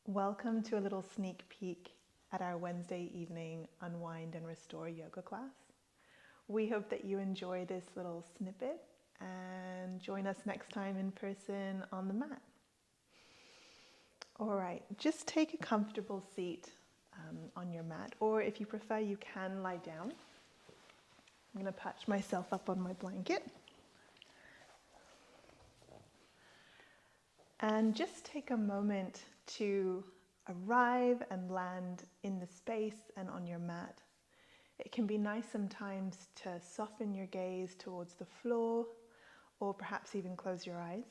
Welcome to a little sneak peek at our Wednesday evening Unwind and Restore yoga class. We hope that you enjoy this little snippet and join us next time in person on the mat. All right, just take a comfortable seat on your mat, or if you prefer, you can lie down. I'm going to patch myself up on my blanket. And just take a moment to arrive and land in the space and on your mat. It can be nice sometimes to soften your gaze towards the floor, or perhaps even close your eyes.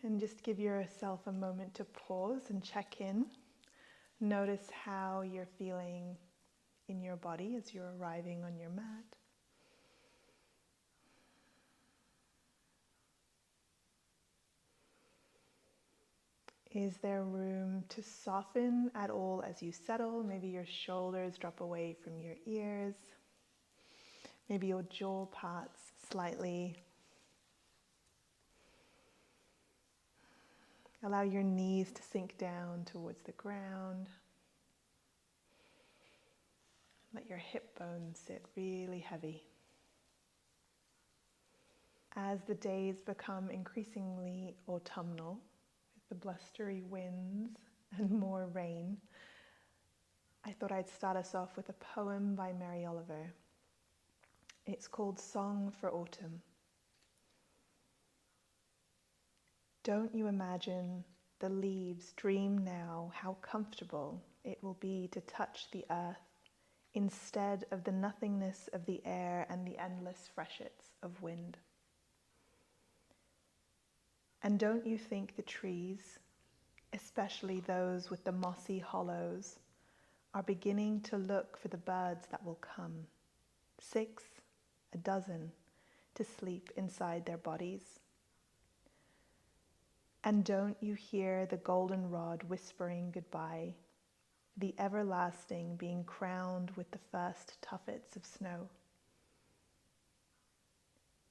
And just give yourself a moment to pause and check in. Notice how you're feeling in your body as you're arriving on your mat. Is there room to soften at all as you settle? Maybe your shoulders drop away from your ears. Maybe your jaw parts slightly. Allow your knees to sink down towards the ground. Let your hip bones sit really heavy. As the days become increasingly autumnal, with the blustery winds and more rain, I thought I'd start us off with a poem by Mary Oliver. It's called Song for Autumn. Don't you imagine the leaves dream now how comfortable it will be to touch the earth instead of the nothingness of the air and the endless freshets of wind? And don't you think the trees, especially those with the mossy hollows, are beginning to look for the birds that will come, 6, a dozen, to sleep inside their bodies? And don't you hear the goldenrod whispering goodbye, the everlasting being crowned with the first tuffets of snow?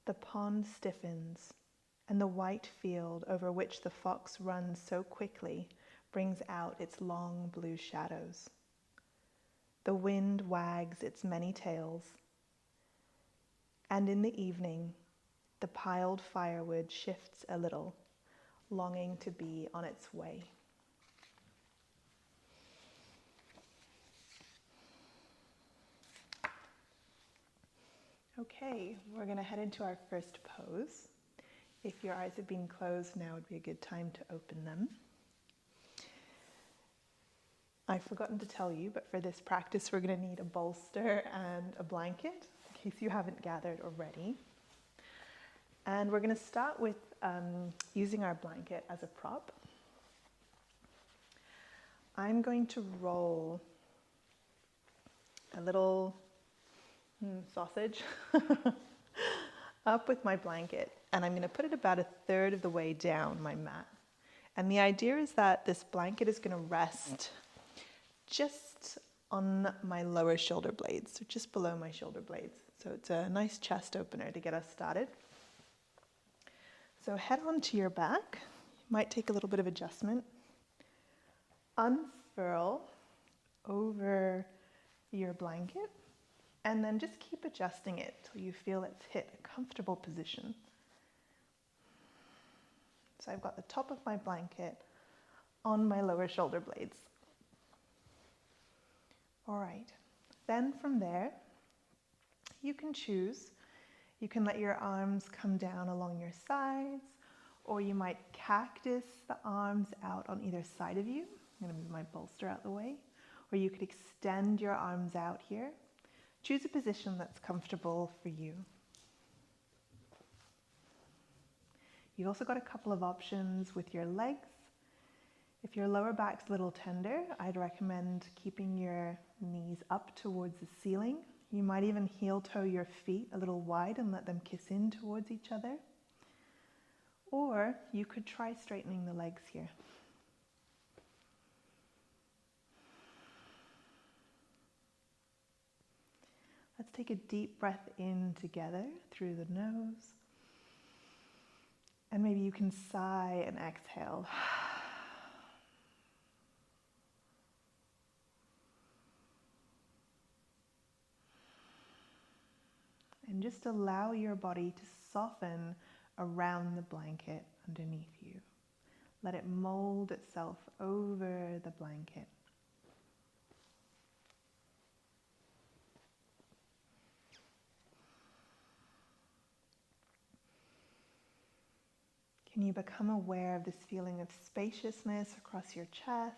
The pond stiffens, and the white field over which the fox runs so quickly brings out its long blue shadows. The wind wags its many tails, and in the evening, the piled firewood shifts a little, longing to be on its way. Okay, we're going to head into our first pose. If your eyes have been closed, now would be a good time to open them. I've forgotten to tell you, but for this practice, we're going to need a bolster and a blanket, in case you haven't gathered already. And we're going to start with using our blanket as a prop. I'm going to roll a little sausage up with my blanket, and I'm going to put it about 1/3 of the way down my mat. And the idea is that this blanket is going to rest just on my lower shoulder blades, so just below my shoulder blades. So it's a nice chest opener to get us started. So head on to your back. It might take a little bit of adjustment. Unfurl over your blanket, and then just keep adjusting it till you feel it's hit a comfortable position. So I've got the top of my blanket on my lower shoulder blades. All right, then from there, you can choose. You can let your arms come down along your sides, or you might cactus the arms out on either side of you. I'm going to move my bolster out the way. Or you could extend your arms out here. Choose a position that's comfortable for you. You've also got a couple of options with your legs. If your lower back's a little tender, I'd recommend keeping your knees up towards the ceiling. You might even heel toe your feet a little wide and let them kiss in towards each other. Or you could try straightening the legs here. Let's take a deep breath in together through the nose. And maybe you can sigh and exhale. And just allow your body to soften around the blanket underneath you. Let it mold itself over the blanket. Can you become aware of this feeling of spaciousness across your chest?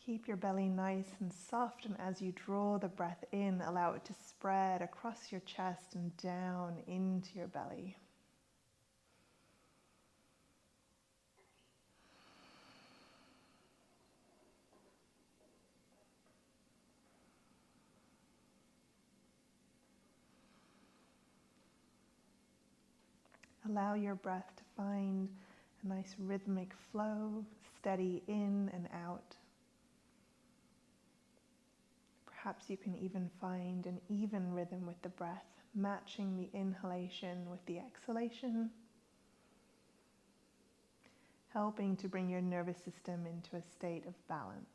Keep your belly nice and soft, and as you draw the breath in, allow it to spread across your chest and down into your belly. Allow your breath to find a nice rhythmic flow, steady in and out. Perhaps you can even find an even rhythm with the breath, matching the inhalation with the exhalation, helping to bring your nervous system into a state of balance.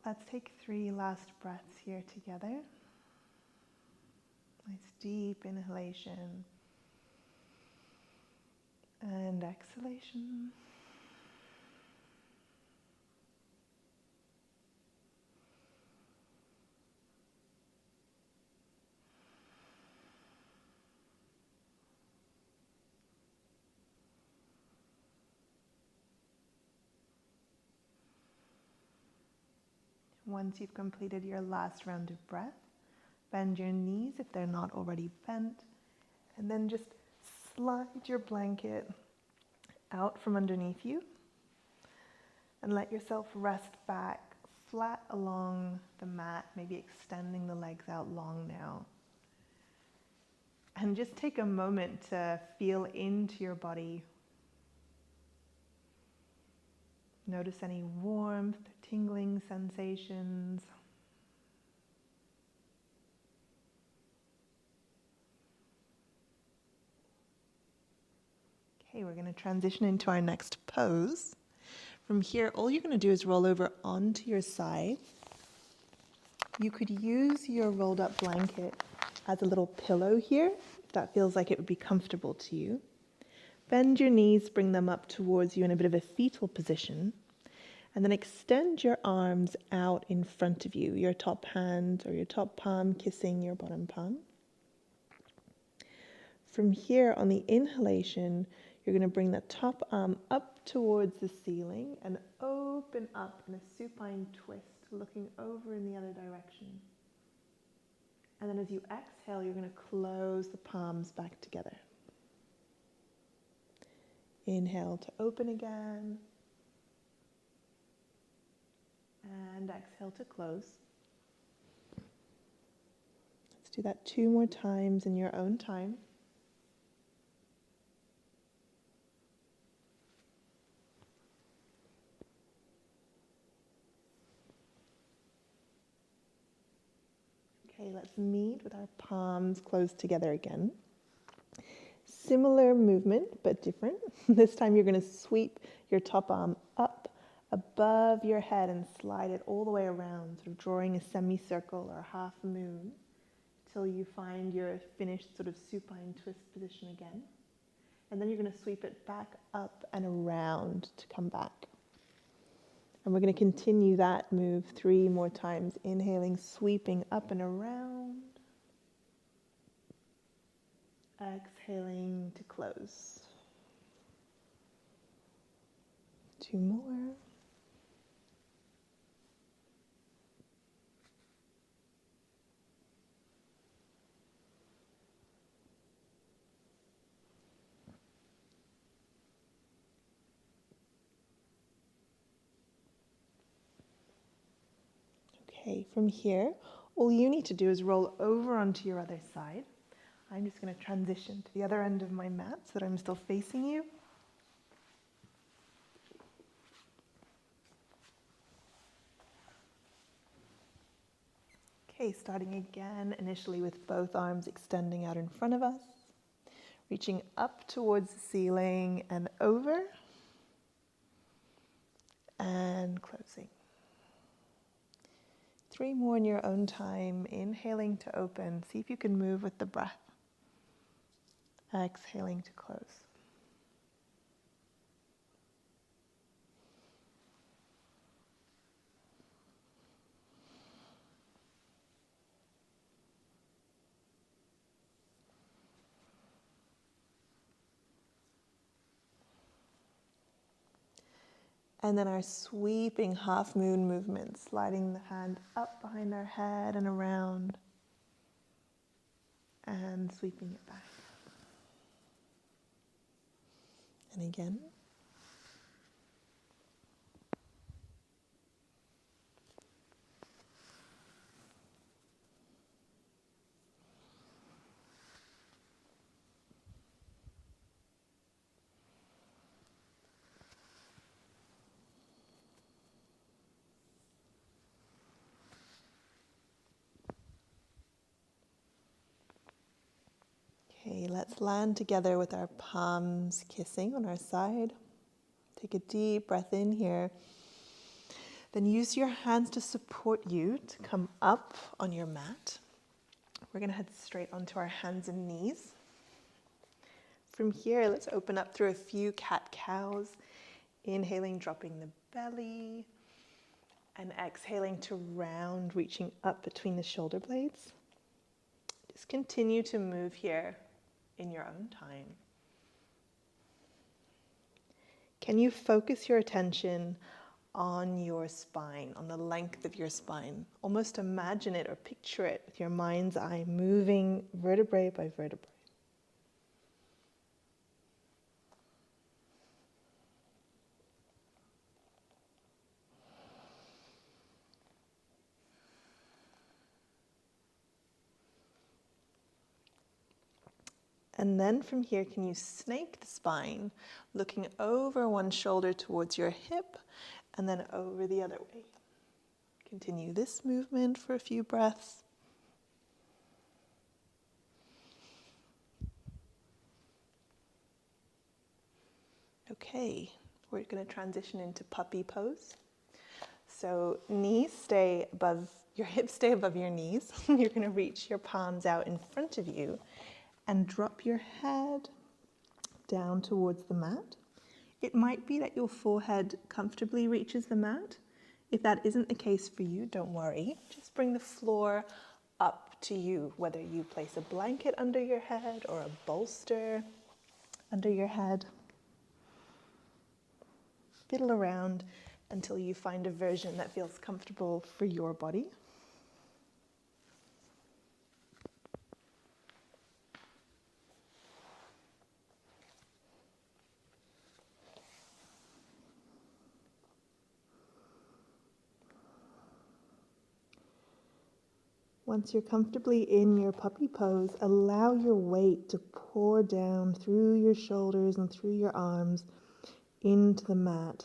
Let's take 3 last breaths here together. Nice deep inhalation and exhalation. Once you've completed your last round of breath, bend your knees if they're not already bent, and then just slide your blanket out from underneath you and let yourself rest back flat along the mat, maybe extending the legs out long now. And just take a moment to feel into your body. Notice any warmth, tingling sensations. Okay, we're going to transition into our next pose. From here, all you're going to do is roll over onto your side. You could use your rolled up blanket as a little pillow here, if that feels like it would be comfortable to you. Bend your knees, bring them up towards you in a bit of a fetal position, and then extend your arms out in front of you, your top hand or your top palm kissing your bottom palm. From here, on the inhalation, you're going to bring the top arm up towards the ceiling and open up in a supine twist, looking over in the other direction. And then as you exhale, you're going to close the palms back together. Inhale to open again. exhale to close. Let's do that 2 more times in your own time. Okay, let's meet with our palms closed together again. Similar movement, but different. This time you're going to sweep your top arm up above your head and slide it all the way around, sort of drawing a semicircle or a half moon till you find your finished sort of supine twist position again. And then you're going to sweep it back up and around to come back. And we're going to continue that move 3 more times. Inhaling, sweeping up and around. Exhaling to close. 2 more. Okay, from here, all you need to do is roll over onto your other side. I'm just going to transition to the other end of my mat so that I'm still facing you. Okay, starting again, initially with both arms extending out in front of us, reaching up towards the ceiling and over, and closing. 3 more in your own time, inhaling to open. See if you can move with the breath. Exhaling to close. And then our sweeping half moon movement, sliding the hand up behind our head and around, and sweeping it back. And again. Okay, let's land together with our palms kissing on our side. Take a deep breath in here. Then use your hands to support you to come up on your mat. We're going to head straight onto our hands and knees. From here, let's open up through a few cat-cows. Inhaling, dropping the belly. And exhaling to round, reaching up between the shoulder blades. Just continue to move here in your own time. Can you focus your attention on your spine, on the length of your spine? Almost imagine it or picture it with your mind's eye, moving vertebrae by vertebrae. And then from here, can you snake the spine, looking over one shoulder towards your hip and then over the other way. Continue this movement for a few breaths. Okay, we're going to transition into puppy pose. So knees stay above, your hips stay above your knees. You're going to reach your palms out in front of you and drop your head down towards the mat. It might be that your forehead comfortably reaches the mat. If that isn't the case for you, don't worry. Just bring the floor up to you, whether you place a blanket under your head or a bolster under your head. Fiddle around until you find a version that feels comfortable for your body. Once you're comfortably in your puppy pose, allow your weight to pour down through your shoulders and through your arms into the mat.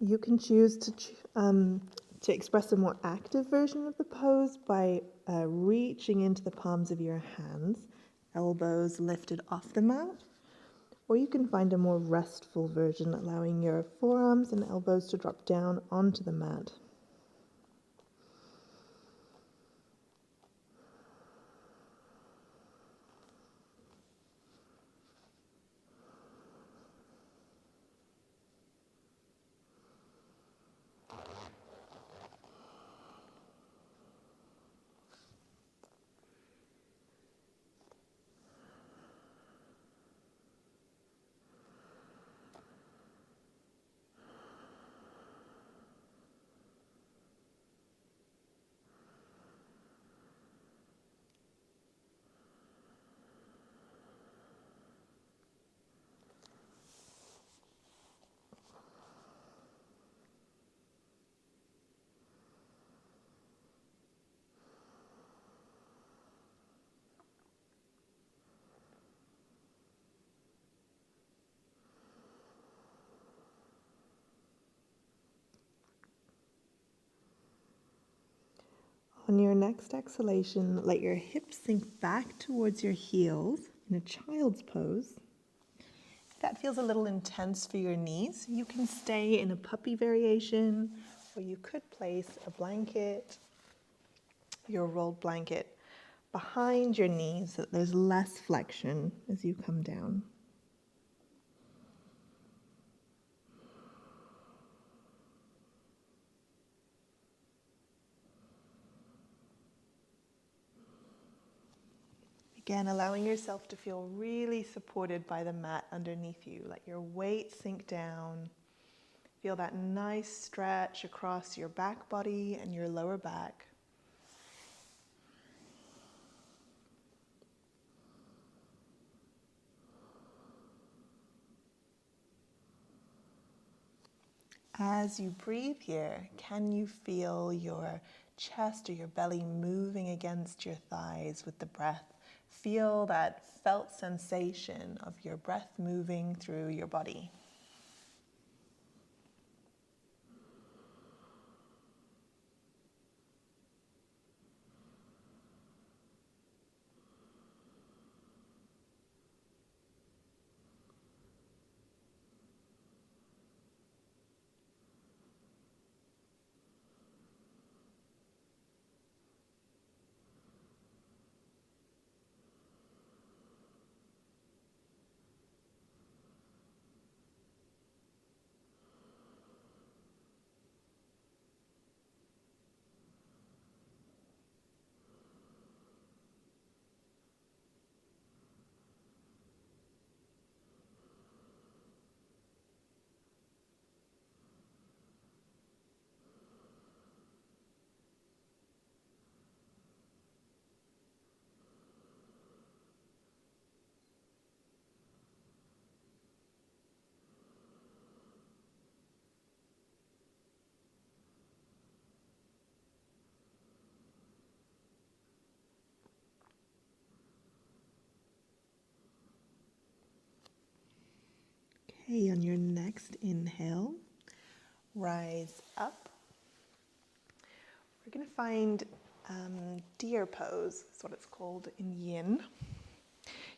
You can choose to express a more active version of the pose by reaching into the palms of your hands, elbows lifted off the mat, or you can find a more restful version, allowing your forearms and elbows to drop down onto the mat. On your next exhalation, let your hips sink back towards your heels in a child's pose. If that feels a little intense for your knees, you can stay in a puppy variation, or you could place a blanket, your rolled blanket, behind your knees so that there's less flexion as you come down. Again, allowing yourself to feel really supported by the mat underneath you. Let your weight sink down. Feel that nice stretch across your back body and your lower back. As you breathe here, can you feel your chest or your belly moving against your thighs with the breath? Feel that felt sensation of your breath moving through your body. Okay, on your next inhale, rise up. We're going to find deer pose, is what it's called in yin.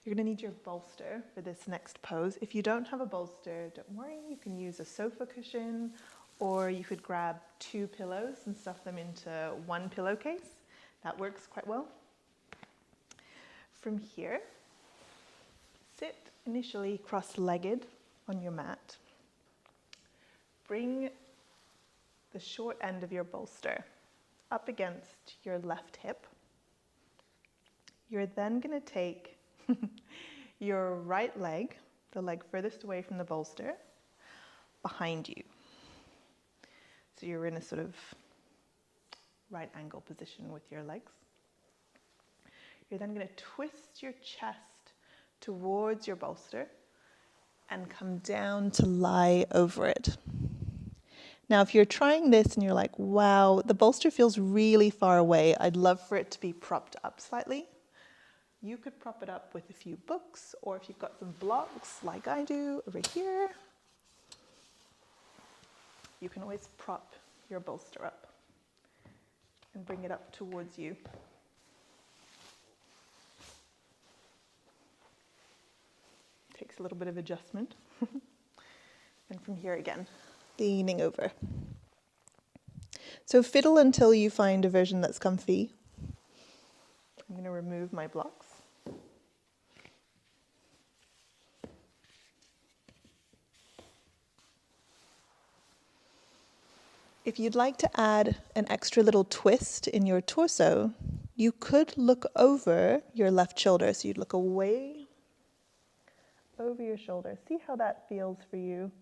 You're going to need your bolster for this next pose. If you don't have a bolster, don't worry. You can use a sofa cushion, or you could grab 2 pillows and stuff them into one pillowcase. That works quite well. From here, sit initially cross-legged on your mat. Bring the short end of your bolster up against your left hip. You're then going to take your right leg, the leg furthest away from the bolster, behind you. So you're in a sort of right angle position with your legs. You're then going to twist your chest towards your bolster and come down to lie over it. Now, if you're trying this and you're like, wow, the bolster feels really far away, I'd love for it to be propped up slightly. You could prop it up with a few books, or if you've got some blocks like I do over here, you can always prop your bolster up and bring it up towards you. Takes a little bit of adjustment. And from here again, leaning over. So fiddle until you find a version that's comfy. I'm going to remove my blocks. If you'd like to add an extra little twist in your torso, you could look over your left shoulder. So you'd look away over your shoulder. See how that feels for you.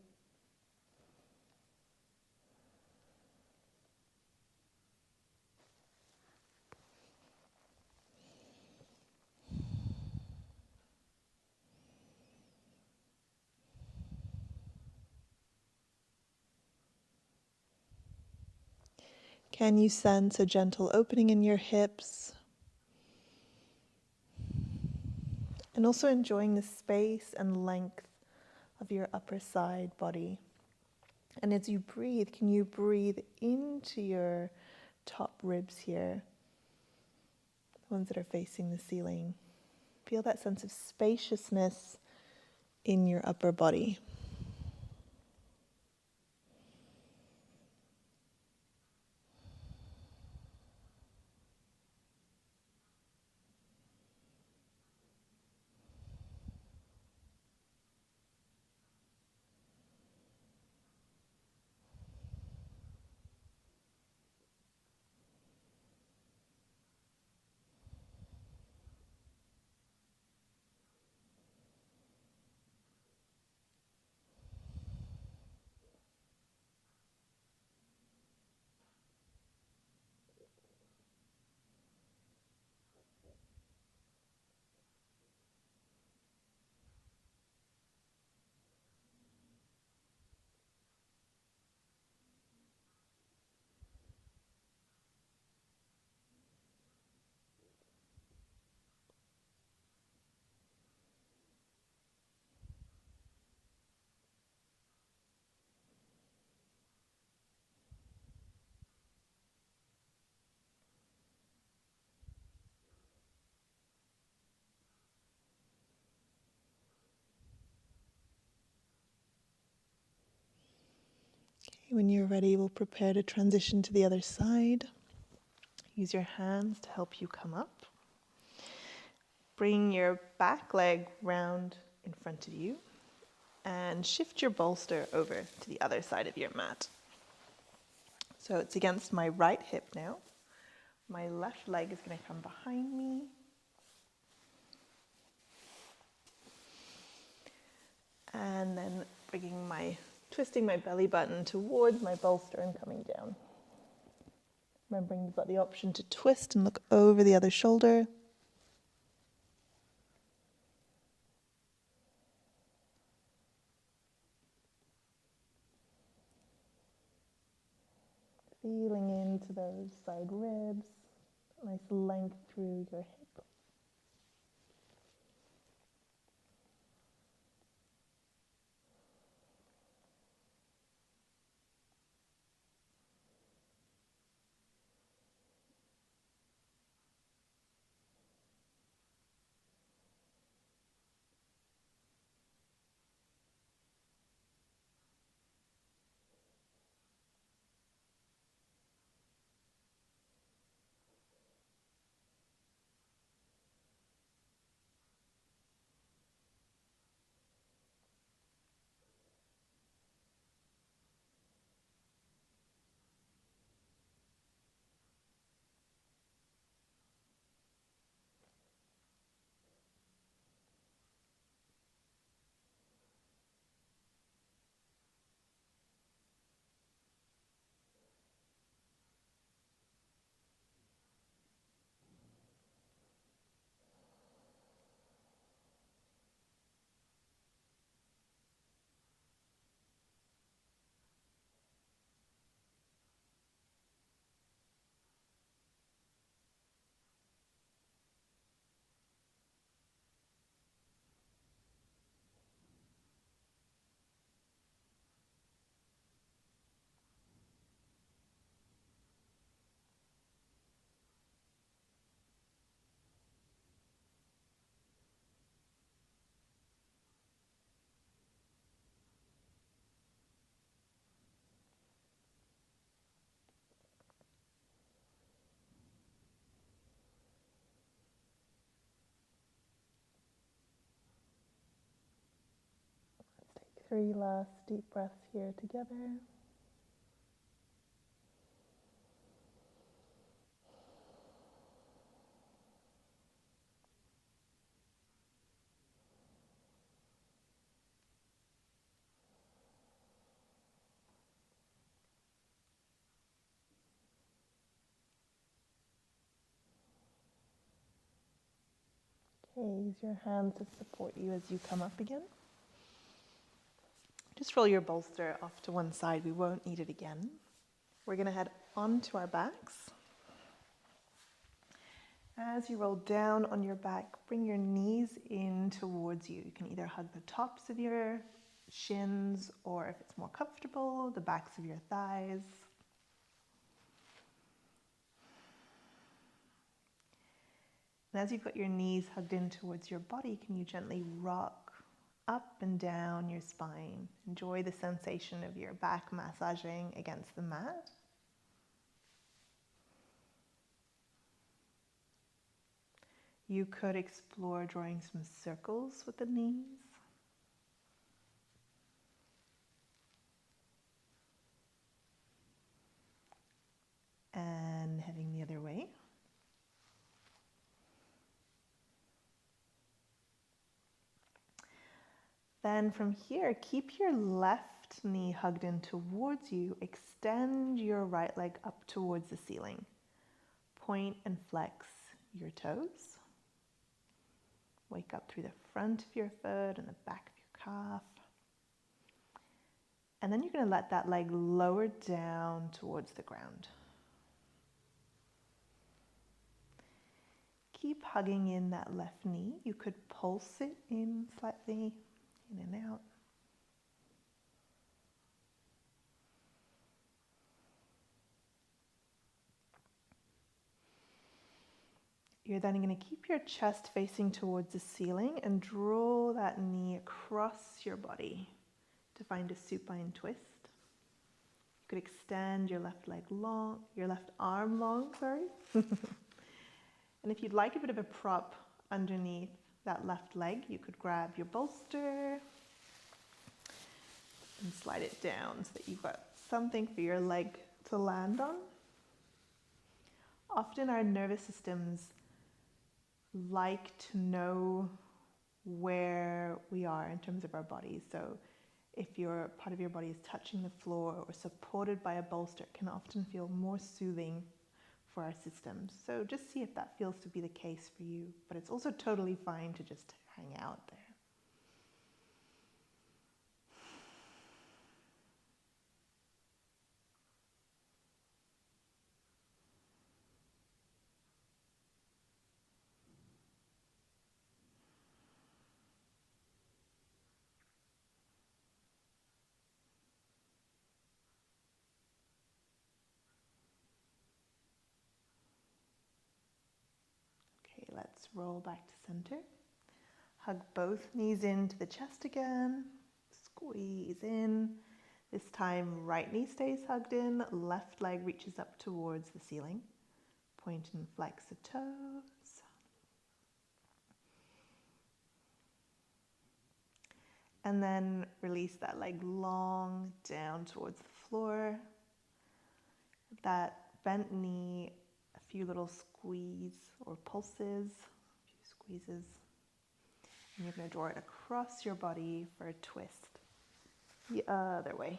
Can you sense a gentle opening in your hips? And also enjoying the space and length of your upper side body. And as you breathe, can you breathe into your top ribs here? The ones that are facing the ceiling. Feel that sense of spaciousness in your upper body. When you're ready, we'll prepare to transition to the other side. Use your hands to help you come up. Bring your back leg round in front of you and shift your bolster over to the other side of your mat. So it's against my right hip now. My left leg is going to come behind me. And then twisting my belly button towards my bolster and coming down. Remembering you've got the option to twist and look over the other shoulder. Feeling into those side ribs, nice length through your hip. 3 last deep breaths here together. Okay, use your hands to support you as you come up again. Just roll your bolster off to one side. We won't need it again. We're going to head onto our backs. As you roll down on your back, bring your knees in towards you. You can either hug the tops of your shins, or if it's more comfortable, the backs of your thighs. And as you've got your knees hugged in towards your body, can you gently rock up and down your spine? Enjoy the sensation of your back massaging against the mat. You could explore drawing some circles with the knees. And heading the other way. Then from here, keep your left knee hugged in towards you. Extend your right leg up towards the ceiling. Point and flex your toes. Wake up through the front of your foot and the back of your calf. And then you're going to let that leg lower down towards the ground. Keep hugging in that left knee. You could pulse it in slightly, in and out. You're then going to keep your chest facing towards the ceiling and draw that knee across your body to find a supine twist. You could extend your left leg long, your left arm long, sorry. And if you'd like a bit of a prop underneath that left leg, you could grab your bolster and slide it down so that you've got something for your leg to land on. Often our nervous systems like to know where we are in terms of our bodies. So if your part of your body is touching the floor or supported by a bolster, it can often feel more soothing for our systems. So just see if that feels to be the case for you. But it's also totally fine to just hang out there. Let's roll back to center. Hug both knees into the chest again. Squeeze in. This time, right knee stays hugged in. Left leg reaches up towards the ceiling. Point and flex the toes. And then release that leg long down towards the floor. That bent knee, a few little squeeze or pulses, a few squeezes. And you're going to draw it across your body for a twist the other way.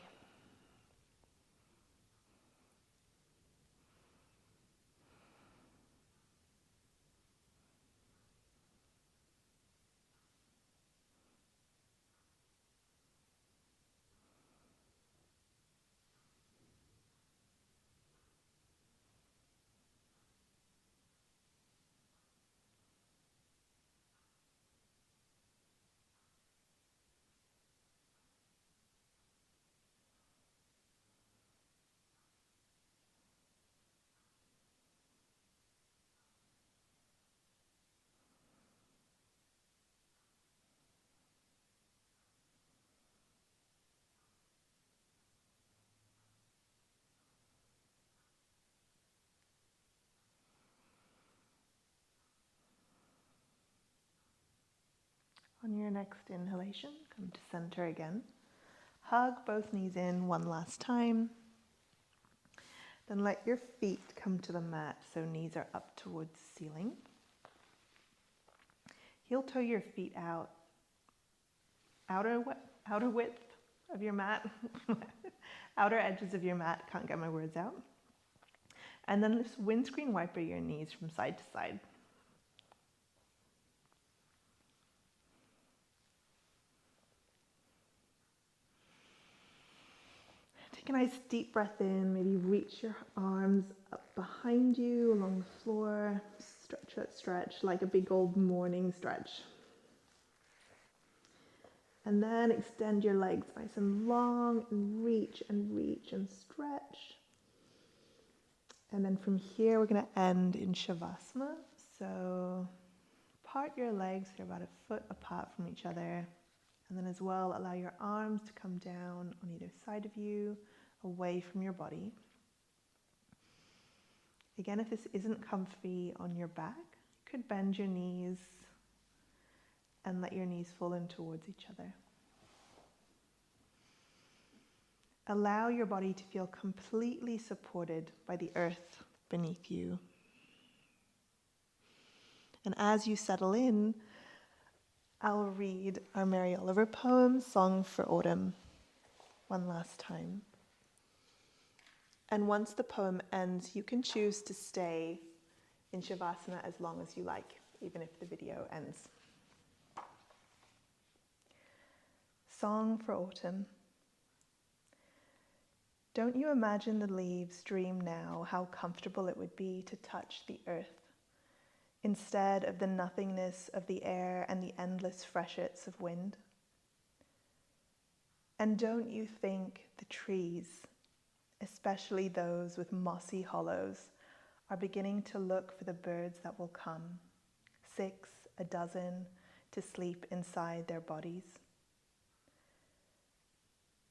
On your next inhalation, come to center again. Hug both knees in one last time. Then let your feet come to the mat so knees are up towards the ceiling. Heel toe your feet out. Outer width of your mat. Outer edges of your mat, can't get my words out. And then just windscreen wiper your knees from side to side. Take a nice deep breath in, maybe reach your arms up behind you along the floor. Stretch like a big old morning stretch. And then extend your legs nice and long and reach and stretch. And then from here, we're going to end in Shavasana. So part your legs, they're about a foot apart from each other. And then as well, allow your arms to come down on either side of you, away from your body. Again, if this isn't comfy on your back, you could bend your knees and let your knees fall in towards each other. Allow your body to feel completely supported by the earth beneath you. And as you settle in, I'll read our Mary Oliver poem, Song for Autumn, one last time. And once the poem ends, you can choose to stay in Shavasana as long as you like, even if the video ends. Song for Autumn. Don't you imagine the leaves dream now how comfortable it would be to touch the earth, instead of the nothingness of the air and the endless freshets of wind? And don't you think the trees, especially those with mossy hollows, are beginning to look for the birds that will come, 6, a dozen, to sleep inside their bodies?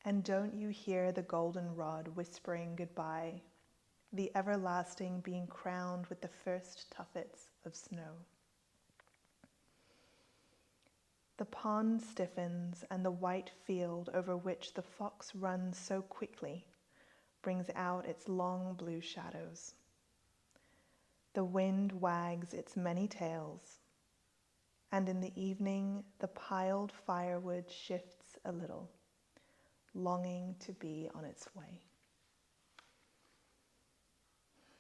And don't you hear the goldenrod whispering goodbye, the everlasting being crowned with the first tuffets of snow? The pond stiffens, and the white field over which the fox runs so quickly brings out its long blue shadows. The wind wags its many tails, and in the evening the piled firewood shifts a little, longing to be on its way.